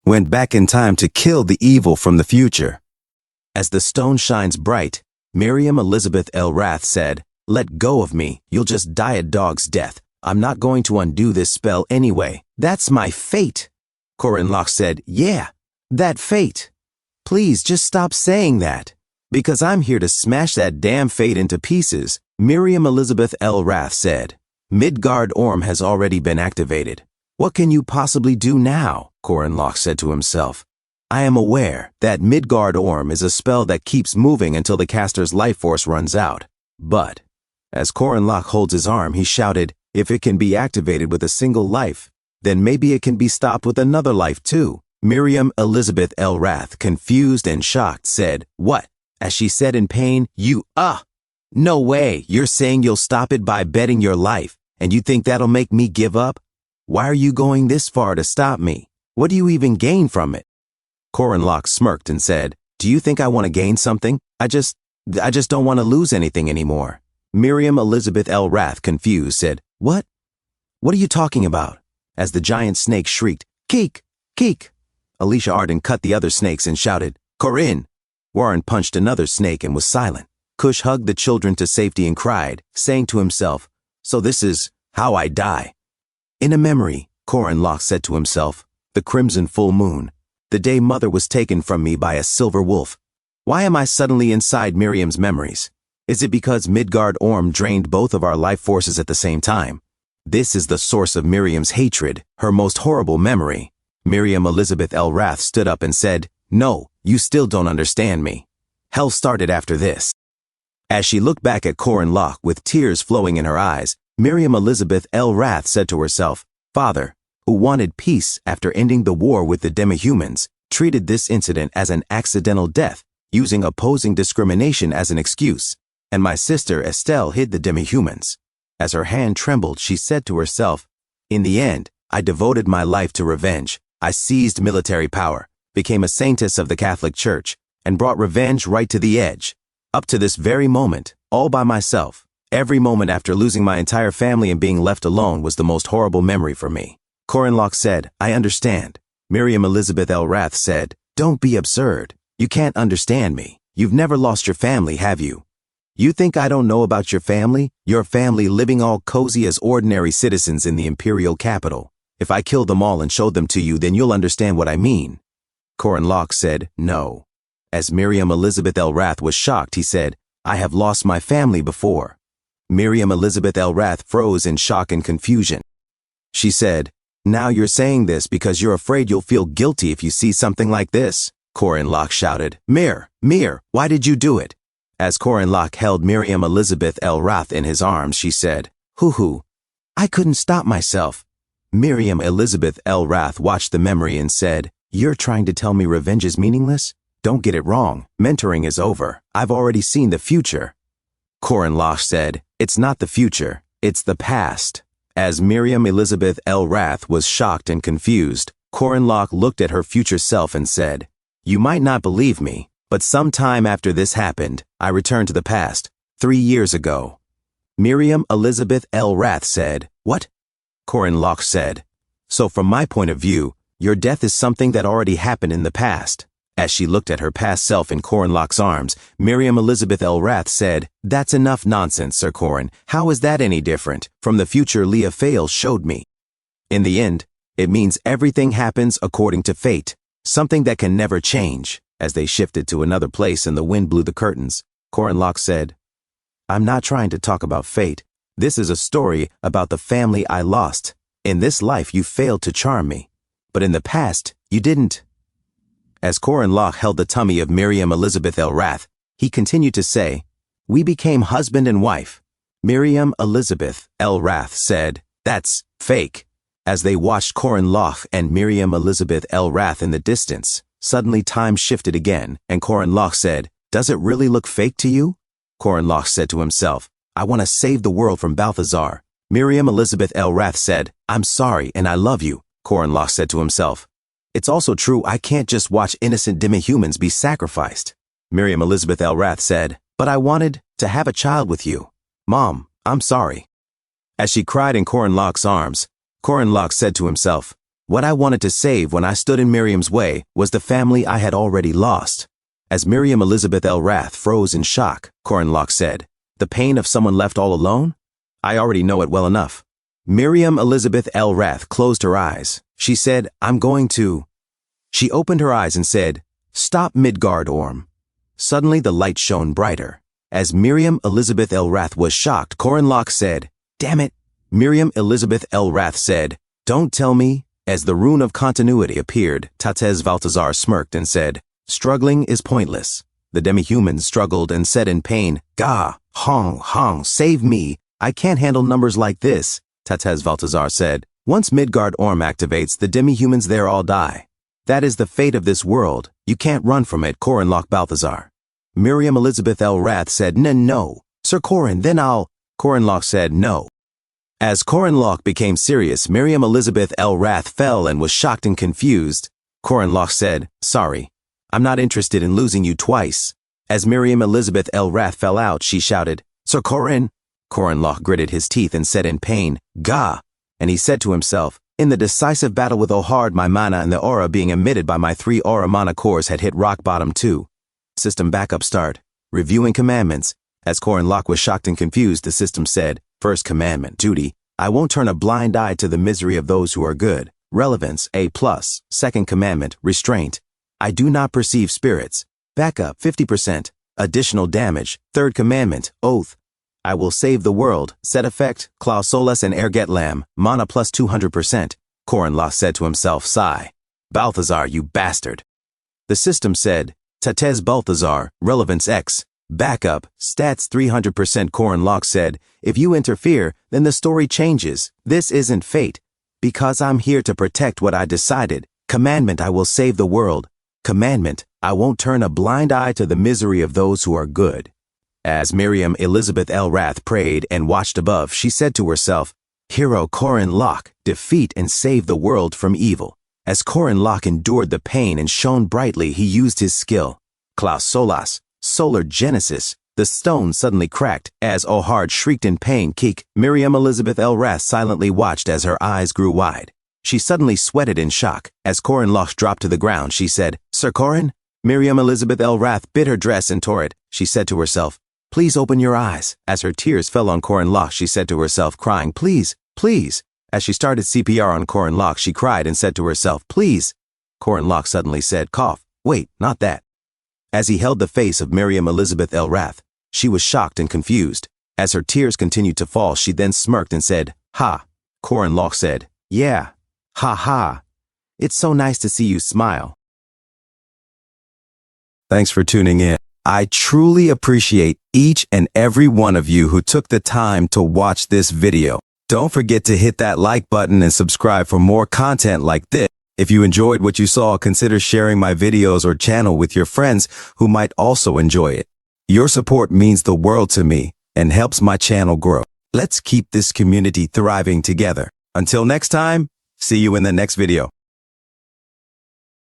went back in time to kill the evil from the future. As the stone shines bright, Miriam Elizabeth L. Rath said, "Let go of me, you'll just die a dog's death. I'm not going to undo this spell anyway. That's my fate." Corin Locke said, "Yeah, that fate. Please just stop saying that. Because I'm here to smash that damn fate into pieces." Miriam Elizabeth L. Rath said, "Midgard Orm has already been activated. What can you possibly do now?" Corin Locke said to himself. "I am aware that Midgard Orm is a spell that keeps moving until the caster's life force runs out. But," as Corin Locke holds his arm, he shouted, "if it can be activated with a single life, then maybe it can be stopped with another life too." Miriam Elizabeth L. Rath, confused and shocked, said, "What?" As she said in pain, No way, you're saying you'll stop it by betting your life, and you think that'll make me give up? Why are you going this far to stop me? What do you even gain from it?" Corin Locke smirked and said, "Do you think I want to gain something? I just don't want to lose anything anymore." Miriam Elizabeth L. Rath, confused, said, What are you talking about?" As the giant snake shrieked, "Keek! Keek!" Alicia Arden cut the other snakes and shouted, "Corinne!" Warren punched another snake and was silent. Kush hugged the children to safety and cried, saying to himself, "So this is how I die." In a memory, Corin Locke said to himself, "The crimson full moon, the day mother was taken from me by a silver wolf. Why am I suddenly inside Miriam's memories? Is it because Midgard Orm drained both of our life forces at the same time? This is the source of Miriam's hatred, her most horrible memory." Miriam Elizabeth L. Rath stood up and said, "No, you still don't understand me. Hell started after this." As she looked back at Corin Locke with tears flowing in her eyes, Miriam Elizabeth L. Rath said to herself, "Father, who wanted peace after ending the war with the demihumans, treated this incident as an accidental death, using opposing discrimination as an excuse, and my sister Estelle hid the demihumans." As her hand trembled, she said to herself, "In the end, I devoted my life to revenge. I seized military power, became a saintess of the Catholic Church, and brought revenge right to the edge. Up to this very moment, all by myself, every moment after losing my entire family and being left alone was the most horrible memory for me." Corin Locke said, "I understand." Miriam Elizabeth L. Rath said, "Don't be absurd. You can't understand me. You've never lost your family, have you? You think I don't know about your family living all cozy as ordinary citizens in the imperial capital. If I kill them all and show them to you, then you'll understand what I mean." Corin Locke said, "No." As Miriam Elizabeth L. Rath was shocked, he said, "I have lost my family before." Miriam Elizabeth L. Rath froze in shock and confusion. She said, "Now you're saying this because you're afraid you'll feel guilty if you see something like this?" Corin Locke shouted, Mir, why did you do it?" As Corin Locke held Miriam Elizabeth L. Rath in his arms, she said, Hoo, I couldn't stop myself." Miriam Elizabeth L. Rath watched the memory and said, "You're trying to tell me revenge is meaningless? Don't get it wrong, mentoring is over. I've already seen the future." Corin Locke said, "It's not the future, it's the past." As Miriam Elizabeth L. Rath was shocked and confused, Corin Locke looked at her future self and said, "You might not believe me, but sometime after this happened, I returned to the past, 3 years ago." Miriam Elizabeth L. Rath said, "What?" Corin Locke said, "So from my point of view, your death is something that already happened in the past." As she looked at her past self in Corin Locke's arms, Miriam Elizabeth L. Rath said, "That's enough nonsense, Sir Corin. How is that any different from the future Leah Fales showed me? In the end, it means everything happens according to fate, something that can never change." As they shifted to another place and the wind blew the curtains, Corin Locke said, "I'm not trying to talk about fate. This is a story about the family I lost. In this life, you failed to charm me, but in the past, you didn't." As Corin Locke held the tummy of Miriam Elizabeth L. Rath, he continued to say, "We became husband and wife." Miriam Elizabeth L. Rath said, "That's fake." As they watched Corin Locke and Miriam Elizabeth L. Rath in the distance, suddenly time shifted again, and Corin Locke said, "Does it really look fake to you?" Corin Locke said to himself, "I want to save the world from Balthazar." Miriam Elizabeth L. Rath said, "I'm sorry and I love you." Corin Locke said to himself, "It's also true I can't just watch innocent demihumans be sacrificed." Miriam Elizabeth L. Rath said, "But I wanted to have a child with you. Mom, I'm sorry." As she cried in Corin Locke's arms, Corin Locke said to himself, What I wanted to save when I stood in Miriam's way was the family I had already lost. As Miriam Elizabeth L. Rath froze in shock, Corinlock said, "The pain of someone left all alone? I already know it well enough." Miriam Elizabeth L. Rath closed her eyes. She said, "I'm going to..." She opened her eyes and said, "Stop Midgard Orm." Suddenly the light shone brighter. As Miriam Elizabeth L. Rath was shocked, Corinlock said, "Damn it." Miriam Elizabeth L. Rath said, "Don't tell me." As the rune of continuity appeared, Tatez Balthazar smirked and said, "Struggling is pointless." The demi-humans struggled and said in pain, "Gah, Hong, save me. I can't handle numbers like this." Tatez Balthazar said, "Once Midgard Orm activates, the demi-humans there all die. That is the fate of this world. You can't run from it." Corinlock Balthazar. Miriam Elizabeth L. Rath said, No. Sir Corin, then I'll..." Corinlock said, "No." As Corinlock became serious, Miriam Elizabeth L. Rath fell and was shocked and confused. Corinlock said, "Sorry. I'm not interested in losing you twice." As Miriam Elizabeth L. Rath fell out, she shouted, "Sir Corin!" Corinlock gritted his teeth and said in pain, "Gah!" And he said to himself, "In the decisive battle with Ohard, my mana and the aura being emitted by my 3 aura mana cores had hit rock bottom too. System backup start. Reviewing commandments." As Corinlock was shocked and confused, the system said, "First commandment, duty. I won't turn a blind eye to the misery of those who are good. Relevance, A+. Second commandment, restraint. I do not perceive spirits. Backup, 50%. Additional damage. Third commandment, oath. I will save the world. Set effect, Klaus Solas and Ergetlam. Mana plus 200%. Corinlock said to himself, sigh. "Balthazar, you bastard." The system said, Tatez Balthazar, relevance X. Backup, stats 300%. Corinlock said, "If you interfere, then the story changes. This isn't fate. Because I'm here to protect what I decided. Commandment, I will save the world. Commandment, I won't turn a blind eye to the misery of those who are good." As Miriam Elizabeth L. Rath prayed and watched above, she said to herself, "Hero Corinlock, defeat and save the world from evil." As Corinlock endured the pain and shone brightly, he used his skill. Klaus Solas, Solar Genesis. The stone suddenly cracked. As Ohard shrieked in pain, Miriam Elizabeth L. Rath silently watched as her eyes grew wide. She suddenly sweated in shock. As Corinlock dropped to the ground, she said, "Sir Corin?" Miriam Elizabeth L. Rath bit her dress and tore it. She said to herself, "Please open your eyes." As her tears fell on Corinlock, she said to herself, crying, "Please, please." As she started CPR on Corinlock, she cried and said to herself, "Please." Corinlock suddenly said, "Cough. Wait, not that." As he held the face of Miriam Elizabeth L. Rath, she was shocked and confused. As her tears continued to fall, she then smirked and said, "Ha." Corinlock said, "Yeah. Ha ha. It's so nice to see you smile." Thanks for tuning in. I truly appreciate each and every one of you who took the time to watch this video. Don't forget to hit that like button and subscribe for more content like this. If you enjoyed what you saw, consider sharing my videos or channel with your friends who might also enjoy it. Your support means the world to me and helps my channel grow. Let's keep this community thriving together. Until next time, see you in the next video.